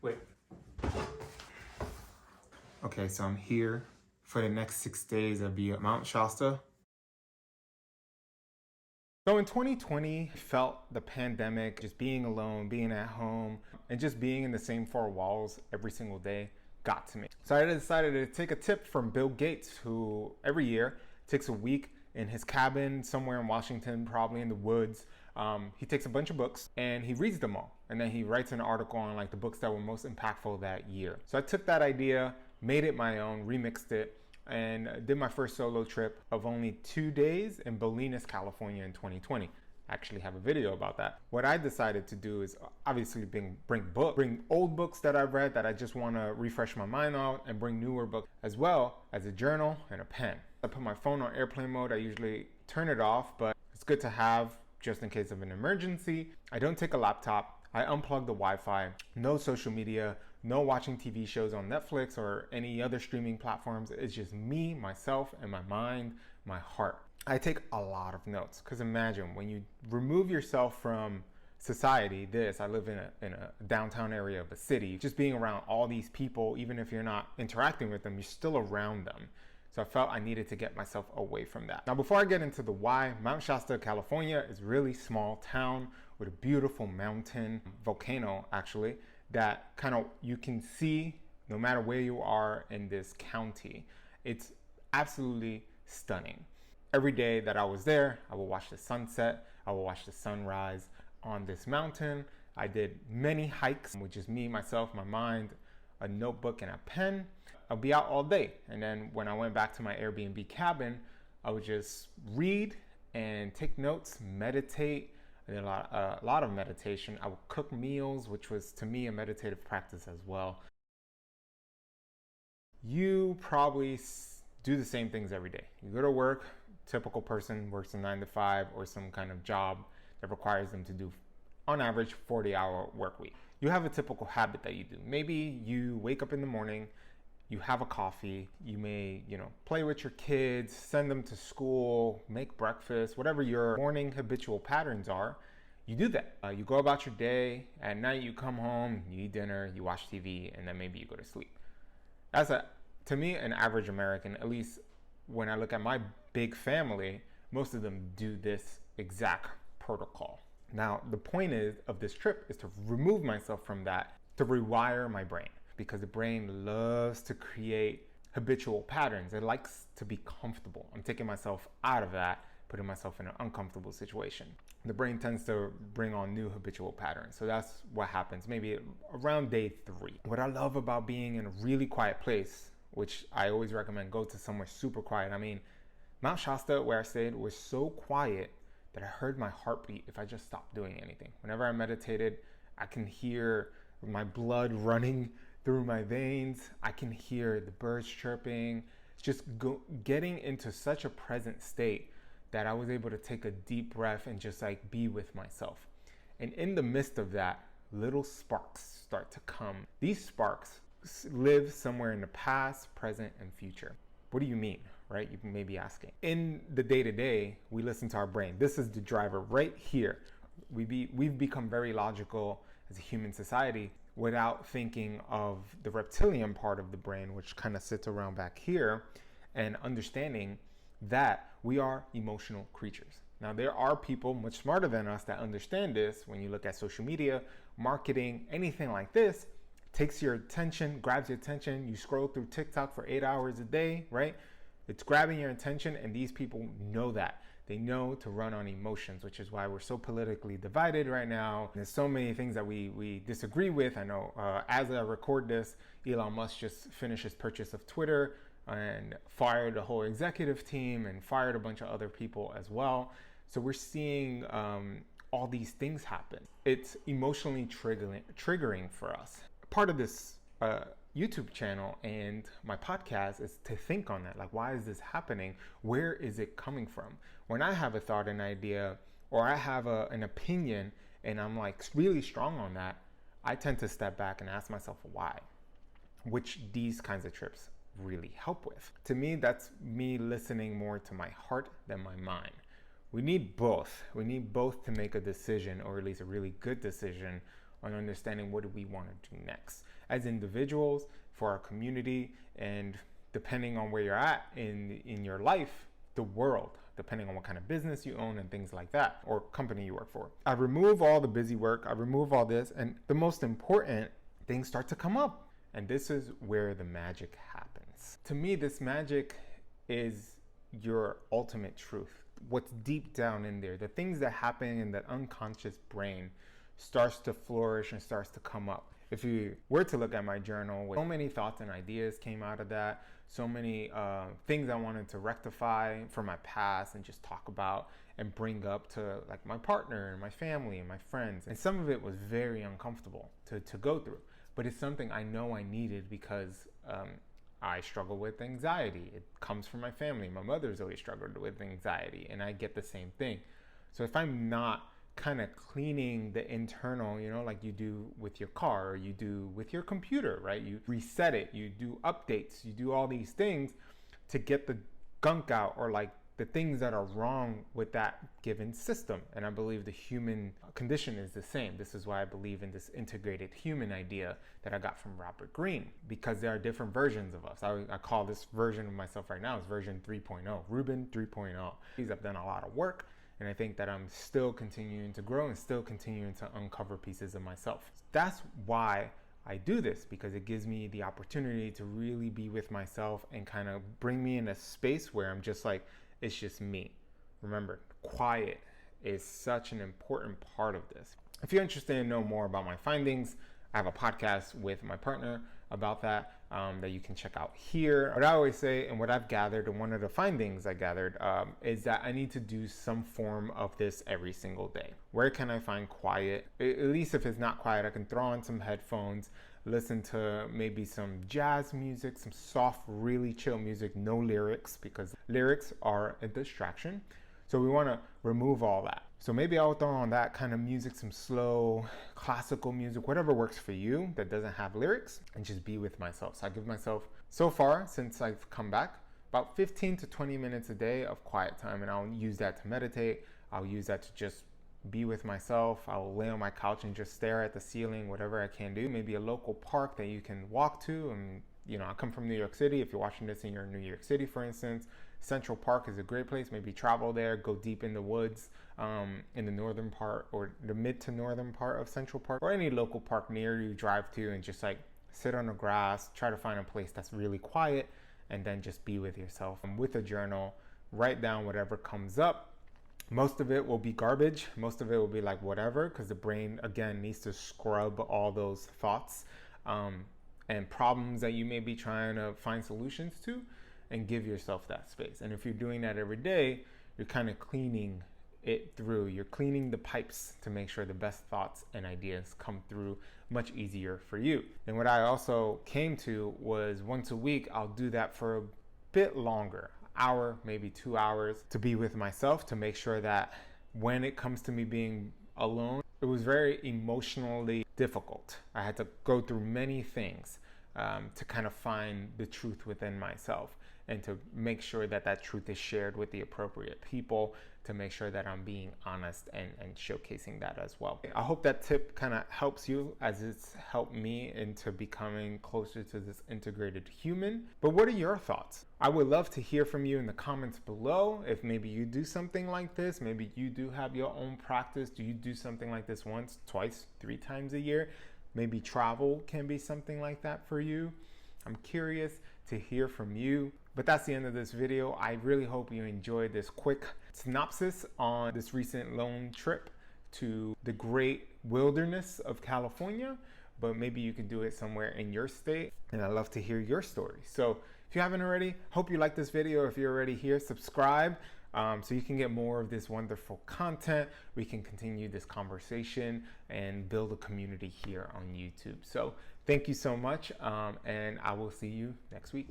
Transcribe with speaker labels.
Speaker 1: Wait. Okay, so I'm here for the next 6 days. I'll be at Mount Shasta. So in 2020, I felt the pandemic, just being alone, being at home, and just being in the same four walls every single day got to me. So I decided to take a tip from Bill Gates, who every year takes a week in his cabin somewhere in Washington, probably in the woods. He takes a bunch of books and he reads them all. And then he writes an article on like the books that were most impactful that year. So I took that idea, made it my own, remixed it, and did my first solo trip of only 2 days in Bolinas, California in 2020. I actually have a video about that. What I decided to do is obviously bring old books that I've read that I just want to refresh my mind on, and bring newer books, as well as a journal and a pen. I put my phone on airplane mode. I usually turn it off, but it's good to have just in case of an emergency. I don't take a laptop. I unplug the Wi-Fi, no social media, no watching TV shows on Netflix or any other streaming platforms. It's just me, myself, and my mind, my heart. I take a lot of notes because imagine when you remove yourself from society. I live in a downtown area of a city. Just being around all these people, even if you're not interacting with them, you're still around them. So I felt I needed to get myself away from that. Now, before I get into the why, Mount Shasta, California is a really small town with a beautiful mountain, volcano actually, that kind of you can see no matter where you are in this county. It's absolutely stunning. Every day that I was there, I will watch the sunset, I will watch the sunrise on this mountain. I did many hikes, which is me, myself, my mind, a notebook and a pen. I'll be out all day. And then when I went back to my Airbnb cabin, I would just read and take notes, meditate. I did a lot of meditation. I would cook meals, which was to me a meditative practice as well. You probably do the same things every day. You go to work, typical person works a 9 to 5 or some kind of job that requires them to do, on average, 40-hour work week. You have a typical habit that you do. Maybe you wake up in the morning, you have a coffee, you may, play with your kids, send them to school, make breakfast, whatever your morning habitual patterns are, you do that. You go about your day, at night you come home, you eat dinner, you watch TV, and then maybe you go to sleep. That's to me, an average American, at least when I look at my big family, most of them do this exact protocol. Now, the point of this trip is to remove myself from that, to rewire my brain, because the brain loves to create habitual patterns. It likes to be comfortable. I'm taking myself out of that, putting myself in an uncomfortable situation. The brain tends to bring on new habitual patterns. So that's what happens maybe around day 3. What I love about being in a really quiet place, which I always recommend, go to somewhere super quiet. I mean, Mount Shasta, where I stayed, was so quiet that I heard my heartbeat if I just stopped doing anything. Whenever I meditated, I can hear my blood running through my veins. I can hear the birds chirping. Just getting into such a present state that I was able to take a deep breath and just like be with myself. And in the midst of that, little sparks start to come. These sparks live somewhere in the past, present, and future. What do you mean, right? You may be asking. In the day-to-day, we listen to our brain. This is the driver right here. We've become very logical as a human society without thinking of the reptilian part of the brain, which kind of sits around back here, and understanding that we are emotional creatures. Now, there are people much smarter than us that understand this. When you look at social media, marketing, anything like this, takes your attention, grabs your attention. You scroll through TikTok for 8 hours a day, right? It's grabbing your attention, and these people know that. They know to run on emotions, which is why we're so politically divided right now. There's so many things that we disagree with. I know as I record this, Elon Musk just finished his purchase of Twitter and fired the whole executive team and fired a bunch of other people as well. So we're seeing all these things happen. It's emotionally triggering for us. Part of this YouTube channel and my podcast is to think on that. Like, why is this happening? Where is it coming from? When I have a thought, an idea, or I have an opinion, and I'm like really strong on that, I tend to step back and ask myself why, which these kinds of trips really help with. To me, that's me listening more to my heart than my mind. We need both. We need both to make a decision, or at least a really good decision, on understanding what do we want to do next as individuals, for our community, and depending on where you're at in your life, the world, depending on what kind of business you own and things like that, or company you work for. I remove all the busy work, I remove all this, and the most important things start to come up. And this is where the magic happens. To me, this magic is your ultimate truth. What's deep down in there, the things that happen in that unconscious brain starts to flourish and starts to come up. If you were to look at my journal, so many thoughts and ideas came out of that, so many things I wanted to rectify from my past and just talk about and bring up to like my partner and my family and my friends. And some of it was very uncomfortable to go through, but it's something I know I needed because I struggle with anxiety. It comes from my family. My mother's always struggled with anxiety, and I get the same thing. So if I'm not kind of cleaning the internal, like you do with your car or you do with your computer, right? You reset it, you do updates, you do all these things to get the gunk out, or like the things that are wrong with that given system. And I believe the human condition is the same. This is why I believe in this integrated human idea that I got from Robert Greene, because there are different versions of us. I call this version of myself right now is version 3.0, Ruben 3.0. I've done a lot of work, and I think that I'm still continuing to grow and still continuing to uncover pieces of myself. That's why I do this, because it gives me the opportunity to really be with myself and kind of bring me in a space where I'm just like, it's just me. Remember, quiet is such an important part of this. If you're interested in knowing more about my findings, I have a podcast with my partner about that that you can check out here. What I always say, and what I've gathered, and one of the findings I gathered is that I need to do some form of this every single day. Where can I find quiet? At least if it's not quiet, I can throw on some headphones, listen to maybe some jazz music, some soft, really chill music, no lyrics, because lyrics are a distraction. So we want to remove all that. So maybe I'll throw on that kind of music, some slow classical music, whatever works for you that doesn't have lyrics, and just be with myself. So I give myself, so far since I've come back, about 15 to 20 minutes a day of quiet time, and I'll use that to meditate. I'll use that to just be with myself. I'll lay on my couch and just stare at the ceiling, whatever I can do. Maybe a local park that you can walk to. And I come from New York City. If you're watching this and you're in New York City, for instance, Central Park is a great place. Maybe travel there, go deep in the woods in the northern part or the mid to northern part of Central Park, or any local park near you drive to, and just like sit on the grass, try to find a place that's really quiet, and then just be with yourself. And with a journal, write down whatever comes up. Most of it will be garbage. Most of it will be like whatever, because the brain, again, needs to scrub all those thoughts and problems that you may be trying to find solutions to, and give yourself that space. And if you're doing that every day, you're kind of cleaning it through. You're cleaning the pipes to make sure the best thoughts and ideas come through much easier for you. And what I also came to was once a week, I'll do that for a bit longer. Hour, maybe 2 hours, to be with myself, to make sure that when it comes to me being alone, it was very emotionally difficult. I had to go through many things to kind of find the truth within myself, and to make sure that that truth is shared with the appropriate people, to make sure that I'm being honest and showcasing that as well. I hope that tip kind of helps you, as it's helped me into becoming closer to this integrated human. But what are your thoughts? I would love to hear from you in the comments below. If maybe you do something like this, maybe you do have your own practice. Do you do something like this once, twice, 3 times a year? Maybe travel can be something like that for you. I'm curious to hear from you. But that's the end of this video. I really hope you enjoyed this quick synopsis on this recent lone trip to the great wilderness of California, but maybe you can do it somewhere in your state, and I'd love to hear your story. So if you haven't already, hope you like this video. If you're already here, subscribe so you can get more of this wonderful content. We can continue this conversation and build a community here on YouTube. So thank you so much, and I will see you next week.